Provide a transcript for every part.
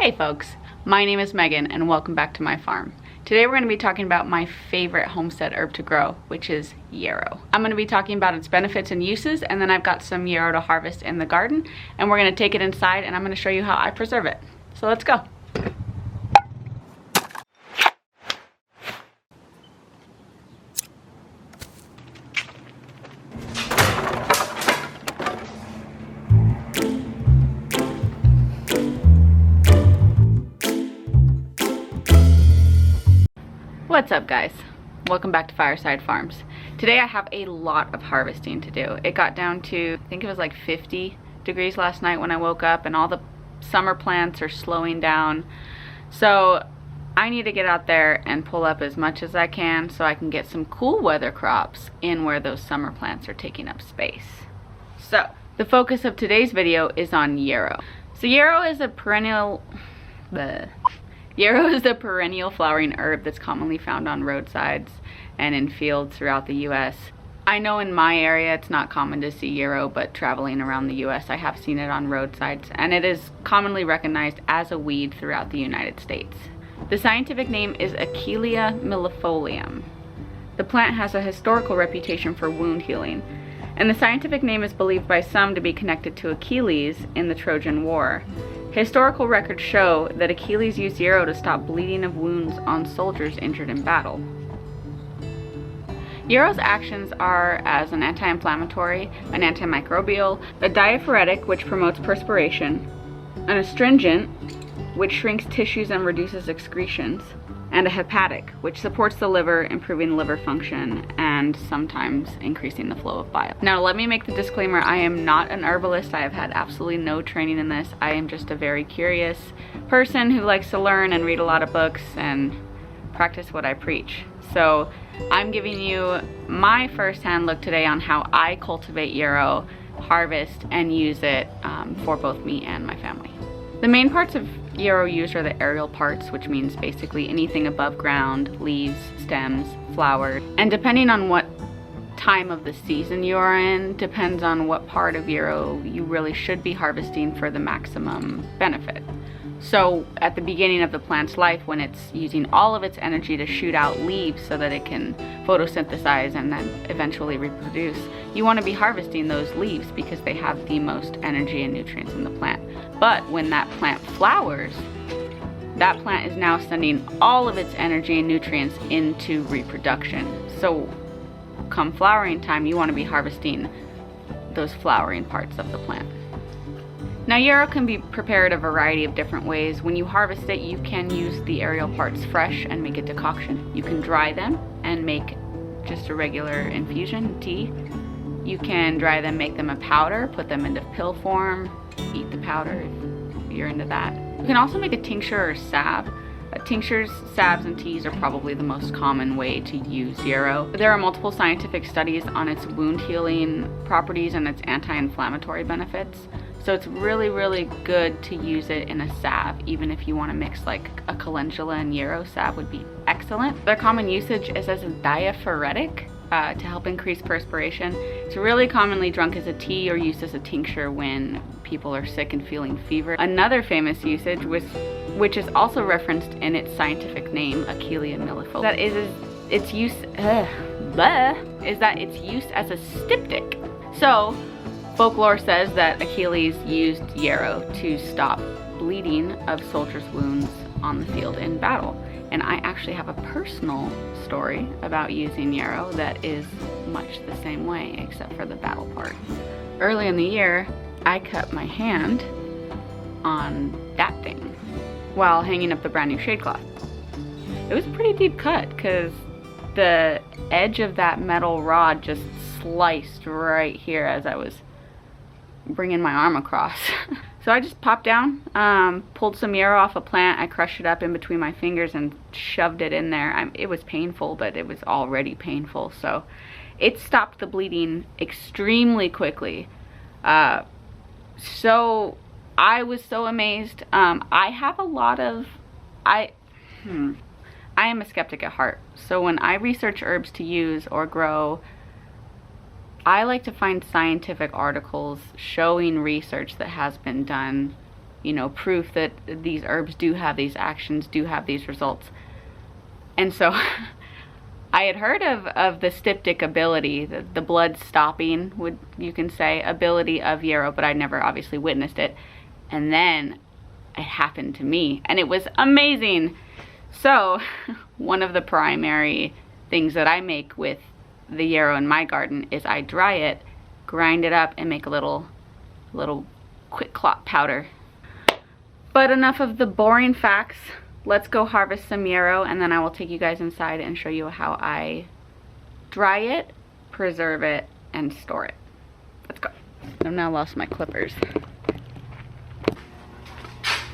Hey folks, my name is Megan and welcome back to my farm. Today we're going to be talking about my favorite homestead herb to grow, which is yarrow. I'm going to be talking about its benefits and uses, and then I've got some yarrow to harvest in the garden, and we're going to take it inside and I'm going to show you how I preserve it. So let's go. What's up guys? Welcome back to Fireside Farms. Today I have a lot of harvesting to do. It got down to, I think it was like 50 degrees last night when I woke up, and all the summer plants are slowing down. So I need to get out there and pull up as much as I can so I can get some cool weather crops in where those summer plants are taking up space. So the focus of today's video is on yarrow. So yarrow is a perennial flowering herb that's commonly found on roadsides and in fields throughout the U.S. I know in my area it's not common to see yarrow, but traveling around the U.S. I have seen it on roadsides, and it is commonly recognized as a weed throughout the United States. The scientific name is Achillea millefolium. The plant has a historical reputation for wound healing, and the scientific name is believed by some to be connected to Achilles in the Trojan War. Historical records show that Achilles used yarrow to stop bleeding of wounds on soldiers injured in battle. Yarrow's actions are as an anti-inflammatory, an antimicrobial, a diaphoretic, which promotes perspiration, an astringent, which shrinks tissues and reduces excretions, and a hepatic, which supports the liver, improving liver function and sometimes increasing the flow of bile. Now let me make the disclaimer, I am not an herbalist. I have had absolutely no training in this. I am just a very curious person who likes to learn and read a lot of books and practice what I preach. So I'm giving you my first-hand look today on how I cultivate yarrow, harvest, and use it for both me and my family. The main parts of yarrow used are the aerial parts, which means basically anything above ground, leaves, stems, flowers. And depending on what time of the season you are in, depends on what part of yarrow you really should be harvesting for the maximum benefit. So at the beginning of the plant's life, when it's using all of its energy to shoot out leaves so that it can photosynthesize and then eventually reproduce, you want to be harvesting those leaves because they have the most energy and nutrients in the plant. But when that plant flowers, that plant is now sending all of its energy and nutrients into reproduction. So come flowering time, you want to be harvesting those flowering parts of the plant. Now yarrow can be prepared a variety of different ways. When you harvest it, you can use the aerial parts fresh and make a decoction. You can dry them and make just a regular infusion, tea. You can dry them, make them a powder, put them into pill form, eat the powder if you're into that. You can also make a tincture or salve. Tinctures, salves, and teas are probably the most common way to use yarrow. There are multiple scientific studies on its wound healing properties and its anti-inflammatory benefits. So it's really, really good to use it in a salve, even if you want to mix like a calendula and yarrow. Salve would be excellent. Their common usage is as a diaphoretic to help increase perspiration. It's really commonly drunk as a tea or used as a tincture when people are sick and feeling fever. Another famous usage, which is also referenced in its scientific name, Achillea millefolium, that is its use as a styptic. So folklore says that Achilles used yarrow to stop bleeding of soldiers' wounds on the field in battle. And I actually have a personal story about using yarrow that is much the same way, except for the battle part. Early in the year, I cut my hand on that thing while hanging up the brand new shade cloth. It was a pretty deep cut because the edge of that metal rod just sliced right here as I was bringing my arm across. So I just popped down, pulled some yarrow off a plant, I crushed it up in between my fingers and shoved it in there. It was painful, but it was already painful, so it stopped the bleeding extremely quickly. So I was so amazed. I am a skeptic at heart, so when I research herbs to use or grow, I like to find scientific articles showing research that has been done you know, proof that these herbs do have these actions, do have these results. And so I had heard of the styptic ability, the blood stopping, you can say, ability of Yarrow, but I'd never obviously witnessed it. And then it happened to me, and it was amazing. So one of the primary things that I make with the Yarrow in my garden is I dry it, grind it up, and make a little quick clot powder. But enough of the boring facts. Let's go harvest some Yarrow, and then I will take you guys inside and show you how I dry it, preserve it, and store it. Let's go. I've now lost my clippers.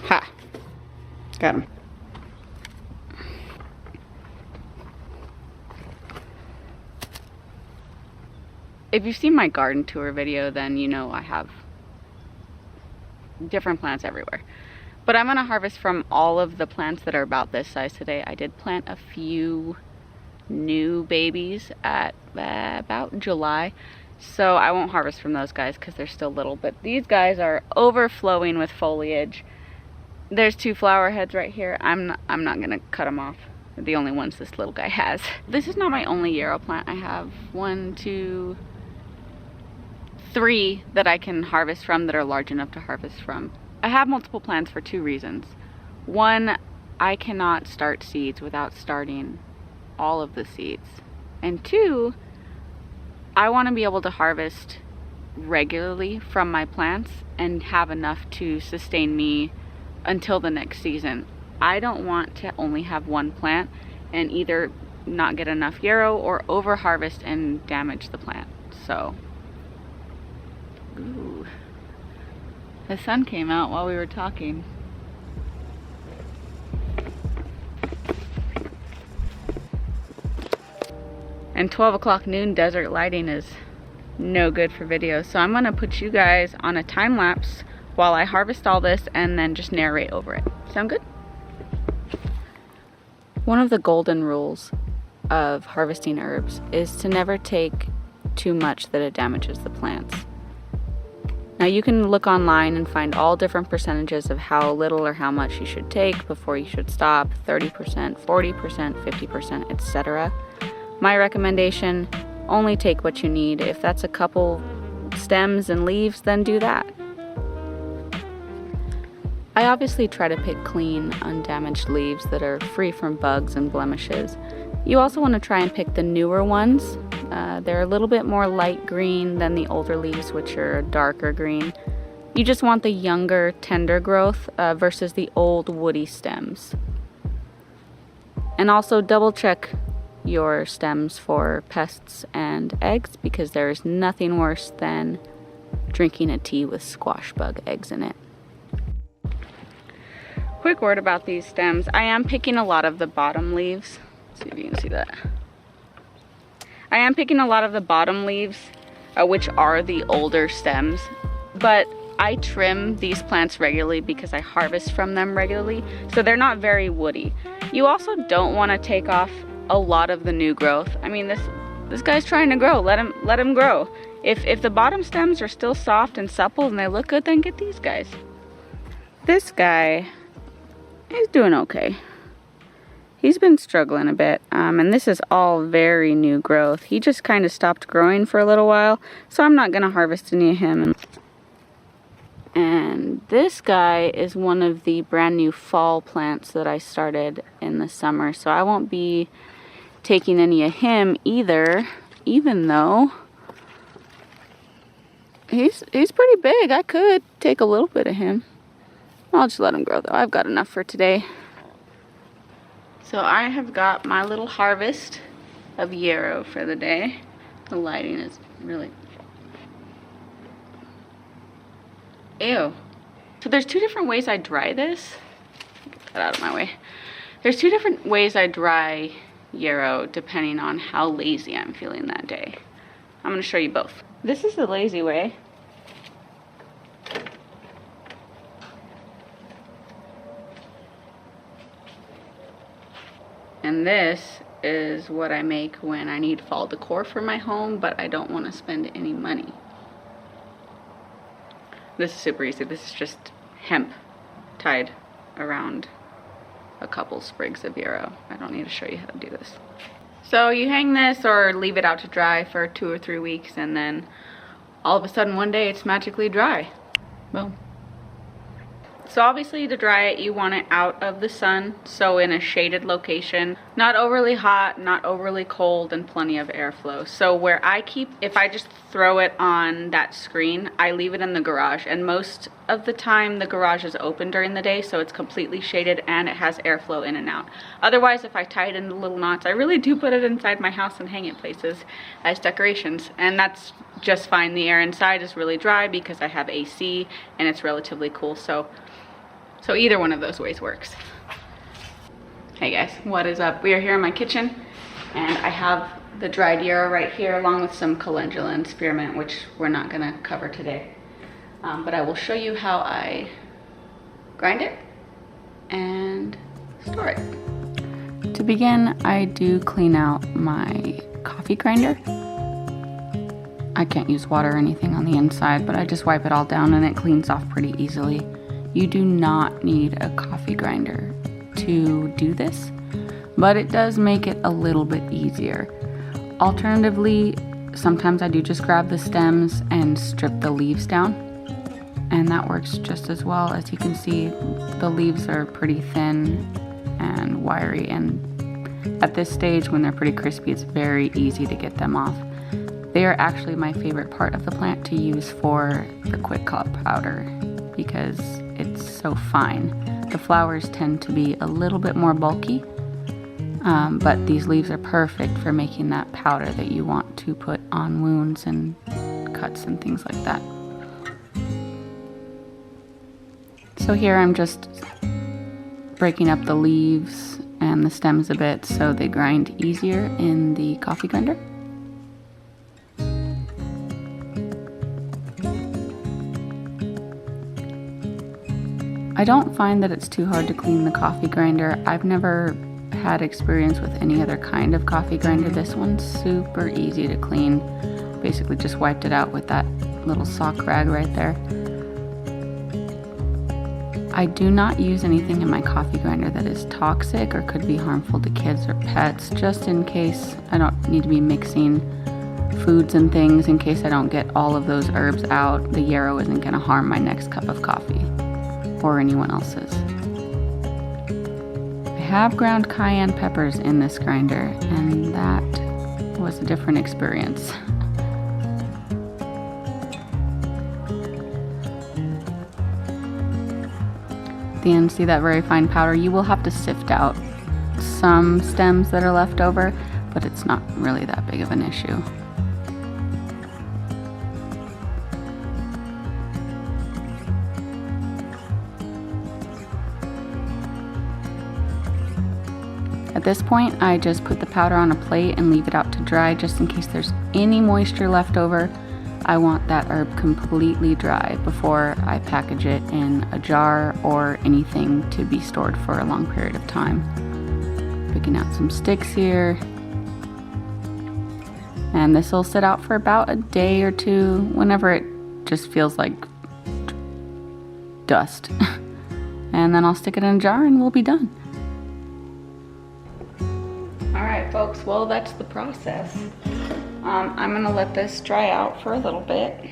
Ha! Got them. If you've seen my garden tour video, then you know I have different plants everywhere. But I'm gonna harvest from all of the plants that are about this size today. I did plant a few new babies at about July, so I won't harvest from those guys because they're still little, but these guys are overflowing with foliage. There's 2 flower heads right here. I'm not gonna cut them off. They're the only ones this little guy has. This is not my only Yarrow plant. I have 1, 2, 3 that I can harvest from that are large enough to harvest from. I have multiple plants for 2 reasons. 1, I cannot start seeds without starting all of the seeds. And 2, I want to be able to harvest regularly from my plants and have enough to sustain me until the next season. I don't want to only have 1 plant and either not get enough Yarrow or over harvest and damage the plant. So, ooh. The sun came out while we were talking. And 12 o'clock noon desert lighting is no good for video. So I'm gonna put you guys on a time lapse while I harvest all this and then just narrate over it. Sound good? One of the golden rules of harvesting herbs is to never take too much that it damages the plants. Now you can look online and find all different percentages of how little or how much you should take before you should stop, 30%, 40%, 50%, etc. My recommendation, only take what you need. If that's a couple stems and leaves, then do that. I obviously try to pick clean, undamaged leaves that are free from bugs and blemishes. You also want to try and pick the newer ones. They're a little bit more light green than the older leaves, which are darker green. You just want the younger, tender growth versus the old woody stems. And also double check your stems for pests and eggs, because there is nothing worse than drinking a tea with squash bug eggs in it. Quick word about these stems. I am picking a lot of the bottom leaves. Let's see if you can see that. I am picking a lot of the bottom leaves, which are the older stems, but I trim these plants regularly because I harvest from them regularly, so they're not very woody. You also don't want to take off a lot of the new growth. I mean, this guy's trying to grow. Let him grow. If the bottom stems are still soft and supple and they look good, then get these guys. This guy, he's doing okay. He's been struggling a bit, and this is all very new growth. He just kind of stopped growing for a little while, so I'm not gonna harvest any of him. And this guy is one of the brand new fall plants that I started in the summer, so I won't be taking any of him either, even though he's pretty big. I could take a little bit of him. I'll just let him grow though. I've got enough for today. So I have got my little harvest of Yarrow for the day. The lighting is really... Ew. So there's 2 different ways I dry this. Get that out of my way. There's 2 different ways I dry Yarrow depending on how lazy I'm feeling that day. I'm going to show you both. This is the lazy way. And this is what I make when I need fall decor for my home, but I don't want to spend any money. This is super easy. This is just hemp tied around a couple sprigs of yarrow. I don't need to show you how to do this. So you hang this or leave it out to dry for 2 or 3 weeks, and then all of a sudden one day it's magically dry. Boom. So obviously to dry it, you want it out of the sun, so in a shaded location, not overly hot, not overly cold, and plenty of airflow. So where I keep, if I just throw it on that screen, I leave it in the garage, and most of the time the garage is open during the day, so it's completely shaded and it has airflow in and out. Otherwise, if I tie it into little knots, I really do put it inside my house and hang it places as decorations, and that's just fine. The air inside is really dry because I have AC and it's relatively cool, so either one of those ways works. Hey guys, what is up? We are here in my kitchen, and I have the dried yarrow right here along with some calendula and spearmint, which we're not gonna cover today. But I will show you how I grind it and store it. To begin, I do clean out my coffee grinder. I can't use water or anything on the inside, but I just wipe it all down and it cleans off pretty easily. You do not need a coffee grinder to do this, but it does make it a little bit easier. Alternatively, sometimes I do just grab the stems and strip the leaves down, and that works just as well. As you can see, the leaves are pretty thin and wiry, and at this stage when they're pretty crispy, it's very easy to get them off. They are actually my favorite part of the plant to use for the quick cut powder because it's so fine. The flowers tend to be a little bit more bulky, but these leaves are perfect for making that powder that you want to put on wounds and cuts and things like that. So here I'm just breaking up the leaves and the stems a bit so they grind easier in the coffee grinder. I don't find that it's too hard to clean the coffee grinder. I've never had experience with any other kind of coffee grinder. This one's super easy to clean. Basically just wiped it out with that little sock rag right there. I do not use anything in my coffee grinder that is toxic or could be harmful to kids or pets, just in case I don't need to be mixing foods and things, in case I don't get all of those herbs out. The yarrow isn't going to harm my next cup of coffee or anyone else's. I have ground cayenne peppers in this grinder, and that was a different experience. At the end, see that very fine powder? You will have to sift out some stems that are left over, but it's not really that big of an issue. At this point, I just put the powder on a plate and leave it out to dry just in case there's any moisture left over. I want that herb completely dry before I package it in a jar or anything to be stored for a long period of time. Picking out some sticks here. And this will sit out for about a day or two, whenever it just feels like dust. And then I'll stick it in a jar and we'll be done. Alright folks, well that's the process. I'm going to let this dry out for a little bit,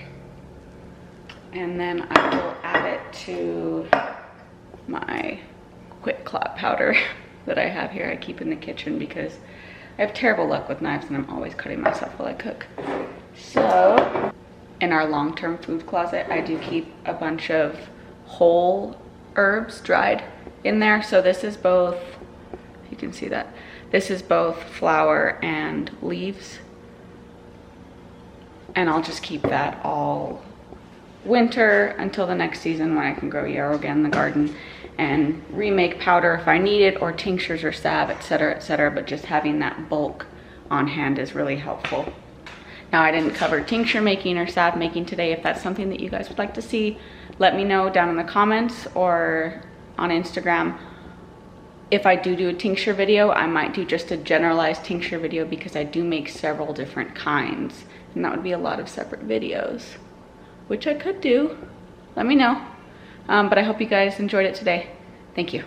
and then I will add it to my quick clot powder that I have here I keep in the kitchen because I have terrible luck with knives and I'm always cutting myself while I cook. So in our long-term food closet, I do keep a bunch of whole herbs dried in there. So this is both, you can see that, this is both flower and leaves. And I'll just keep that all winter until the next season when I can grow yarrow again in the garden and remake powder if I need it, or tinctures or salve, etc., etc. But just having that bulk on hand is really helpful. Now, I didn't cover tincture making or salve making today. If that's something that you guys would like to see, let me know down in the comments or on Instagram. If I do a tincture video, I might do just a generalized tincture video because I do make several different kinds. And that would be a lot of separate videos, which I could do. Let me know. But I hope you guys enjoyed it today. Thank you.